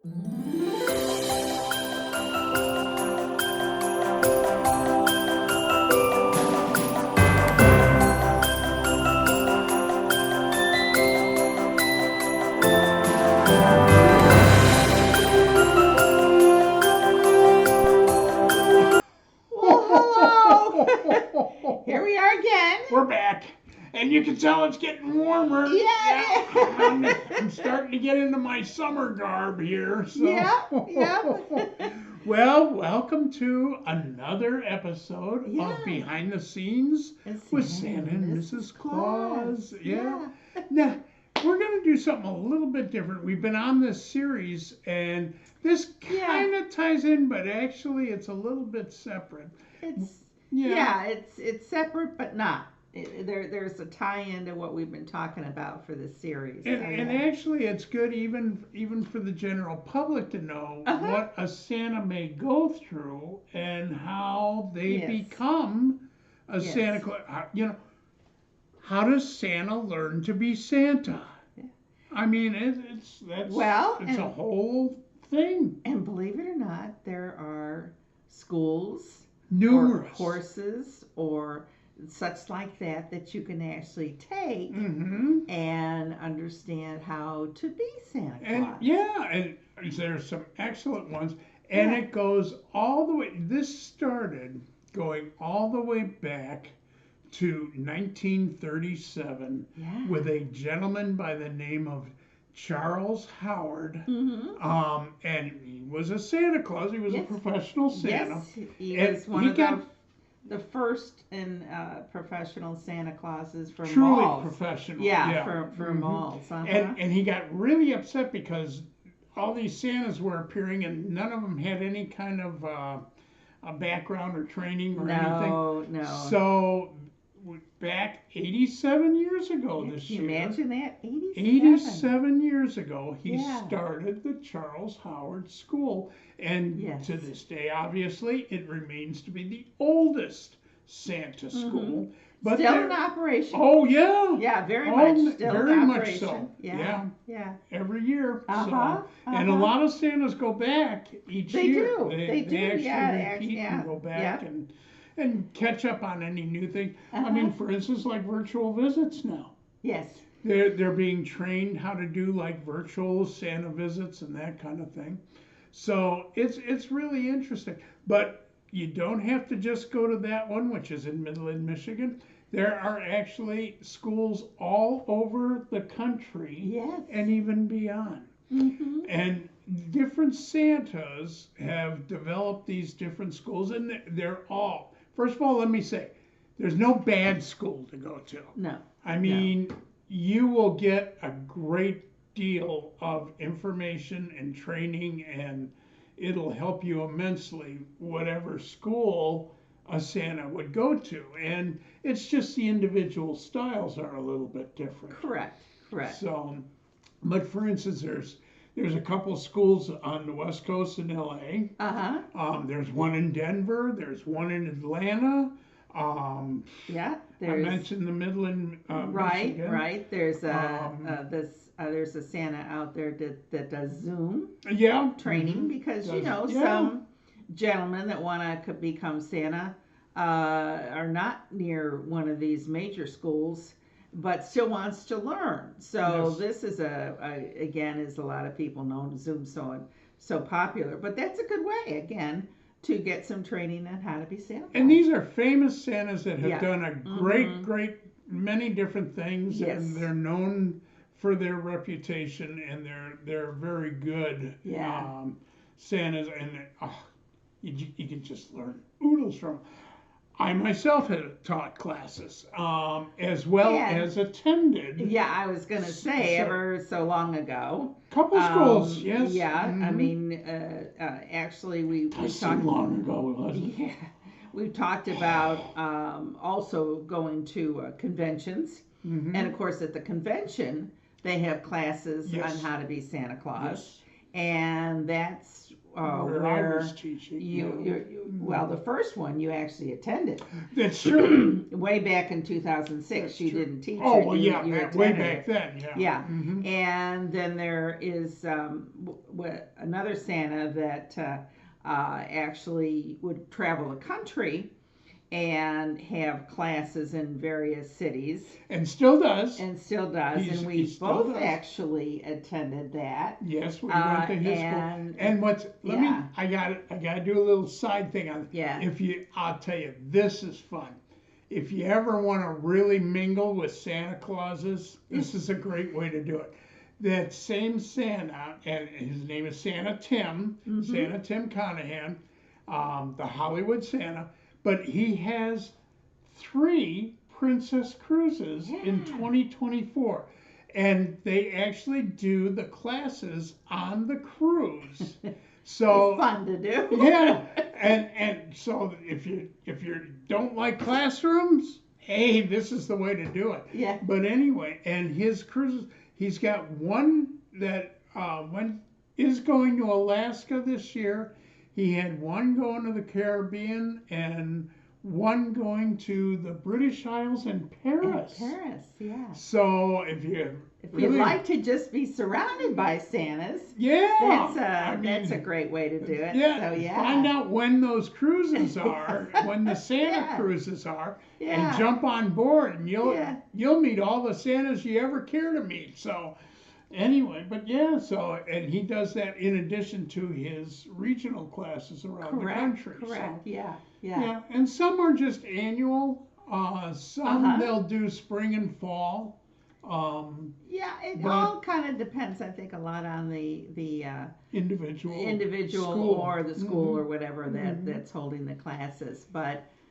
Well, hello. Here we are again. We're back. And you can tell it's getting warmer. Yeah. I'm starting to get into my summer garb here. So. Yeah. Well, welcome to another episode of Behind the Scenes with Santa and Mrs. Claus. Yeah. Now, we're going to do something a little bit different. We've been on this series, and this kind of ties in, but actually it's a little bit separate. It's separate, but not. There's a tie-in to what we've been talking about for this series. And actually, it's good even for the general public to know what a Santa may go through and how they become a Santa Claus. How does Santa learn to be Santa? I mean, it's a whole thing. And believe it or not, there are schools, numerous, or courses, or such like that you can actually take and understand how to be Santa Claus. And there's some excellent ones. And it goes all the way, this started going all the way back to 1937 with a gentleman by the name of Charles Howard. And he was a Santa Claus. He was a professional Santa. Yes, he was one of the first in professional Santa Clauses for truly malls. Professional. For malls. And he got really upset because all these Santas were appearing and none of them had any kind of a background or training or anything. No. So back 87 years ago this year. Can you imagine that? 87 years ago, he started the Charles Howard School. And to this day, obviously, it remains to be the oldest Santa school. But still in operation. Oh, yeah. Yeah, very much. Still very in much operation. so. Yeah. Every year. And a Uh-huh. lot of Santas go back each year. They do. Actually repeat and go back and catch up on any new thing. I mean, for instance, like virtual visits now. Yes. They're being trained how to do like virtual Santa visits and that kind of thing. So it's really interesting. But you don't have to just go to that one, which is in Midland, Michigan. There are actually schools all over the country and even beyond. And different Santas have developed these different schools, and they're all, first of all, let me say, there's no bad school to go to. No. I mean, you will get a great deal of information and training, and it'll help you immensely, whatever school a Santa would go to. And it's just the individual styles are a little bit different. Correct. So, but for instance, there's a couple schools on the West Coast in LA. There's one in Denver. There's one in Atlanta. I mentioned the Midland, Michigan. Right. There's there's a Santa out there that does Zoom training because some gentlemen that want to become Santa are not near one of these major schools, but still wants to learn. So this is again, as a lot of people know, Zoom's so popular, but that's a good way again to get some training on how to be Santa. And these are famous Santas that have done a great many different things, and they're known for their reputation, and they're very good Santas, and you can just learn oodles from them. I myself have taught classes, as well as attended. Yeah, I was going to say, ever so long ago. Couple schools, yes. Yeah, I mean, actually, we talked long ago, wasn't it? Yeah, we talked about also going to conventions, and of course, at the convention, they have classes on how to be Santa Claus, and that's where I was teaching. Well, the first one you actually attended. That's true. Way back in 2006, That's you true. didn't teach Oh, it. well, you way attended back it. then, yeah. Yeah, and then there is another Santa that actually would travel the country and have classes in various cities. And still does. And we both actually attended that. Yes, we went to his school. And I gotta do a little side thing on it. Yeah. I'll tell you, this is fun. If you ever want to really mingle with Santa Clauses, this is a great way to do it. That same Santa, and his name is Santa Tim, Santa Tim Conahan, the Hollywood Santa, but he has 3 princess cruises in 2024. And they actually do the classes on the cruise. So it's fun to do. Yeah. And so if you don't like classrooms, hey, this is the way to do it. Yeah. But anyway, and his cruises, he's got one that is going to Alaska this year. He had one going to the Caribbean and one going to the British Isles+Paris. Paris, yeah. So if you'd like to just be surrounded by Santas, that's a great way to do it. Yeah, so, find out when those cruises are, when the Santa cruises are, and jump on board, and you'll meet all the Santas you ever care to meet. So anyway, but and he does that in addition to his regional classes around the country. Correct. So, yeah. And some are just annual. Some they'll do spring and fall. It all kind of depends, I think, a lot on the individual school. Or the school or whatever that's holding the classes.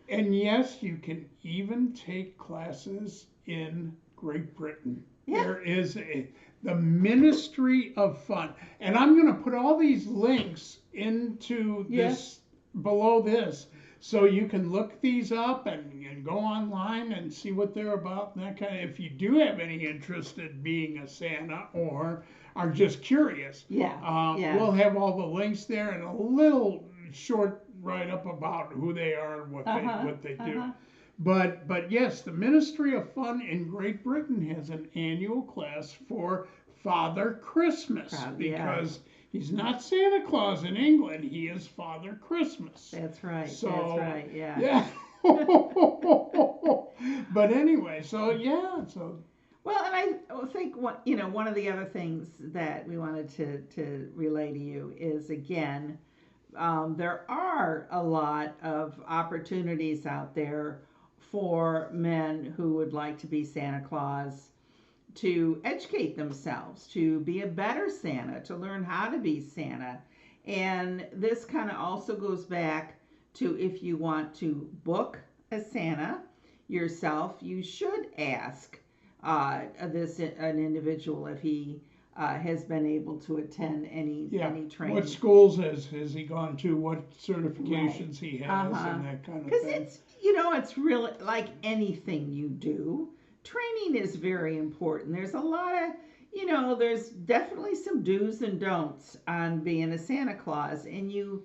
And yes, you can even take classes in Great Britain. Yeah. There is the Ministry of Fun, and I'm going to put all these links into this below this. So you can look these up and go online and see what they're about and that kind of. If you do have any interest in being a Santa or are just curious, we'll have all the links there and a little short write-up about who they are and what they do. But yes, the Ministry of Fun in Great Britain has an annual class for Father Christmas because he's not Santa Claus in England. He is Father Christmas. That's right. So, that's right. Yeah. Yeah. But anyway, so. Well, and I think one of the other things that we wanted to relay to you is again, there are a lot of opportunities out there for men who would like to be Santa Claus, to educate themselves, to be a better Santa, to learn how to be Santa. And this kind of also goes back to if you want to book a Santa yourself, you should ask an individual if he has been able to attend any training. What schools has he gone to? What certifications he has and that kind of thing. Because it's really like anything you do. Training is very important. There's a lot of, there's definitely some do's and don'ts on being a Santa Claus. And you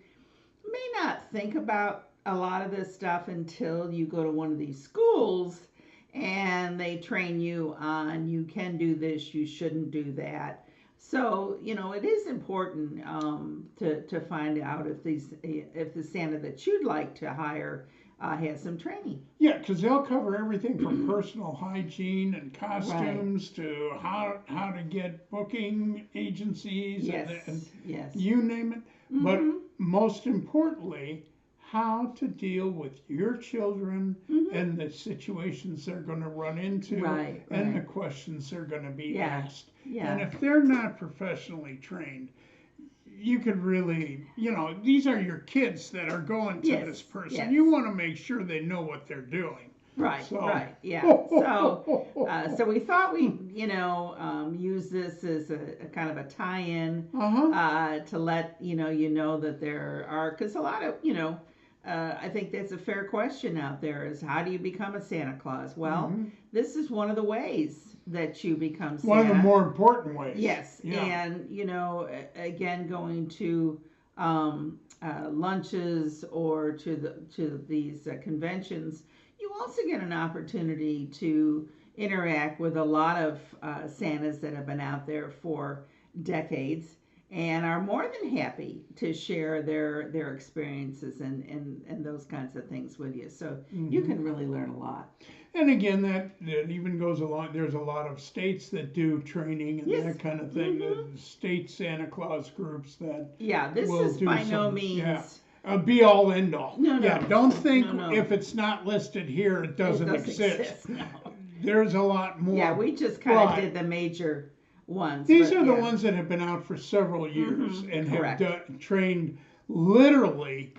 may not think about a lot of this stuff until you go to one of these schools and they train you on you can do this, you shouldn't do that. So, it is important to find out if the Santa that you'd like to hire has some training. Yeah, because they'll cover everything from personal hygiene and costumes to how to get booking agencies and you name it. But most importantly, how to deal with your children and the situations they're going to run into and the questions they're going to be asked. Yeah. And if they're not professionally trained, you could really, these are your kids that are going to this person. Yes. You want to make sure they know what they're doing. Right, yeah. So we thought we'd, use this as a kind of a tie-in to let you know that there are, because a lot of, I think that's a fair question out there is how do you become a Santa Claus? Well, this is one of the ways that you become Santa. One of the more important ways. Yes, and again, going to lunches or to these conventions, you also get an opportunity to interact with a lot of Santas that have been out there for decades and are more than happy to share their experiences and those kinds of things with you. So you can really learn a lot. And again, that even goes along. There's a lot of states that do training and Yes. that kind of thing. The state Santa Claus groups that This will is do by no some, means be all end all. No, no. Yeah, don't think No. if it's not listed here, it doesn't exist. No. There's a lot more. Yeah, we just kind of But did the major ones. these but are the yeah. ones that have been out for several years and correct. have trained literally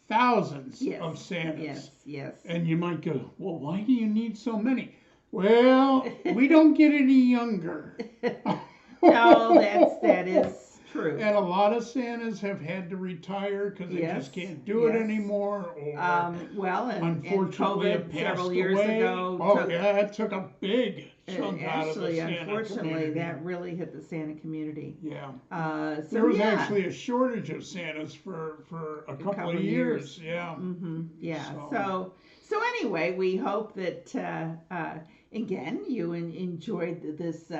thousands Yes, of Santas. yes. And you might go, well, why do you need so many? Well, we don't get any younger. No, that is true. And a lot of Santas have had to retire because they just can't do it anymore. Or Well, and unfortunately have COVID passed several years away. ago. Oh, yeah, it took a big chunk out of the Actually, Santa unfortunately, community. that really hit the Santa community. Yeah. So There was yeah. actually a shortage of Santas for a couple of years. Yeah. Yeah. So anyway, we hope that again you enjoyed this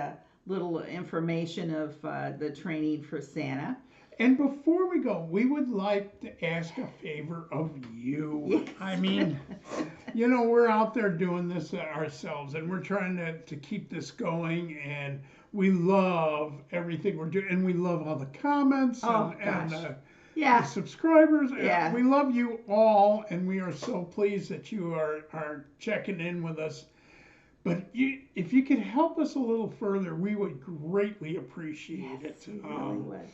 little information of the training for Santa. And before we go, we would like to ask a favor of you. Yes. I mean, we're out there doing this ourselves, and we're trying to keep this going, and we love everything we're doing, and we love all the comments and the subscribers. Yeah. We love you all, and we are so pleased that you are checking in with us. But if you could help us a little further, we would greatly appreciate it. We really would.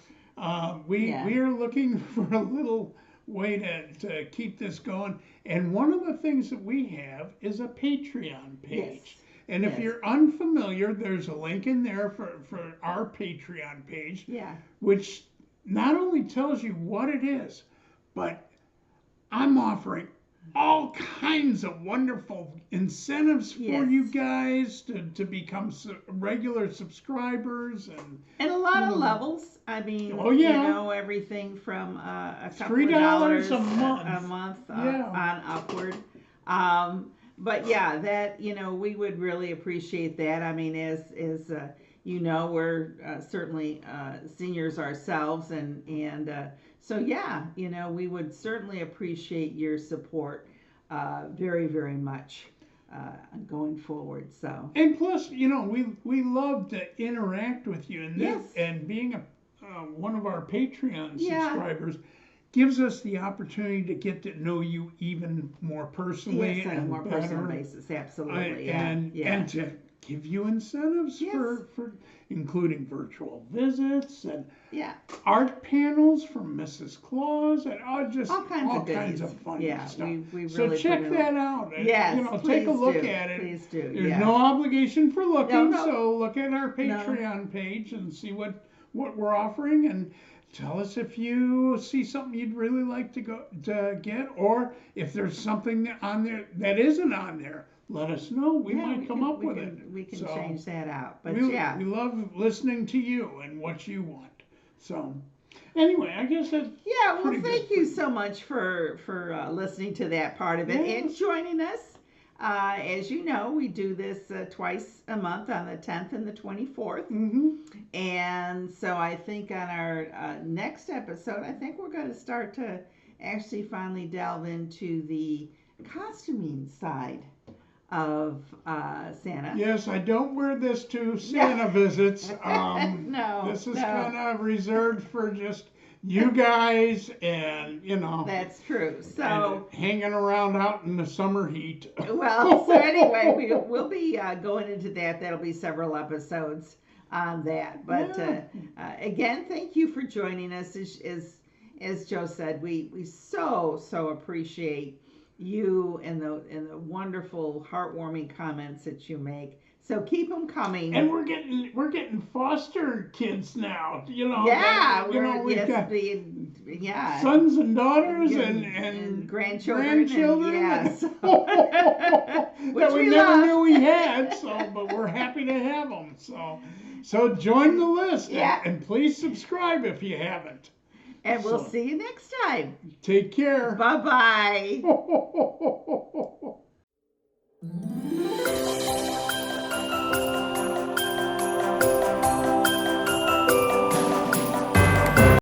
We are looking for a little way to keep this going. And one of the things that we have is a Patreon page. Yes. And if you're unfamiliar, there's a link in there for our Patreon page, which not only tells you what it is, but I'm offering all kinds of wonderful incentives for you guys to become regular subscribs and a lot of levels. I mean, everything from a couple $3 of dollars a month on upward. But yeah, that we would really appreciate that. I mean, as we're certainly seniors ourselves, and so we would certainly appreciate your support very, very much going forward. So and plus, we love to interact with you, and being one of our Patreon subscribers gives us the opportunity to get to know you even more personally on a more personal basis. Absolutely, and to give you incentives for including virtual visits and art panels from Mrs. Claus and all kinds of fun stuff. We so really check that out. And, take a look at it. Please do. There's no obligation for looking, No. so look at our Patreon page and see what we're offering, and tell us if you see something you'd really like to get, or if there's something on there that isn't on there. Let us know. We might come up with it. We can change that out. But we love listening to you and what you want. So anyway, I guess that's well, thank you so much for listening to that part of it and joining us. As you know, we do this twice a month on the 10th and the 24th. And so I think on our next episode, I think we're going to start to actually finally delve into the costuming side of Santa. Yes, I don't wear this to Santa visits. No. This is kind of reserved for just you guys and, That's true. So hanging around out in the summer heat. Well, so anyway, we'll be going into that. That'll be several episodes on that. But again, thank you for joining us. As Joe said, we so appreciate you and the wonderful, heartwarming comments that you make. So keep them coming. And we're getting foster kids now. We've got sons and daughters and grandchildren. That Which we never knew we had. But we're happy to have them. So join the list and please subscribe if you haven't. And we'll see you next time. Take care. Bye-bye.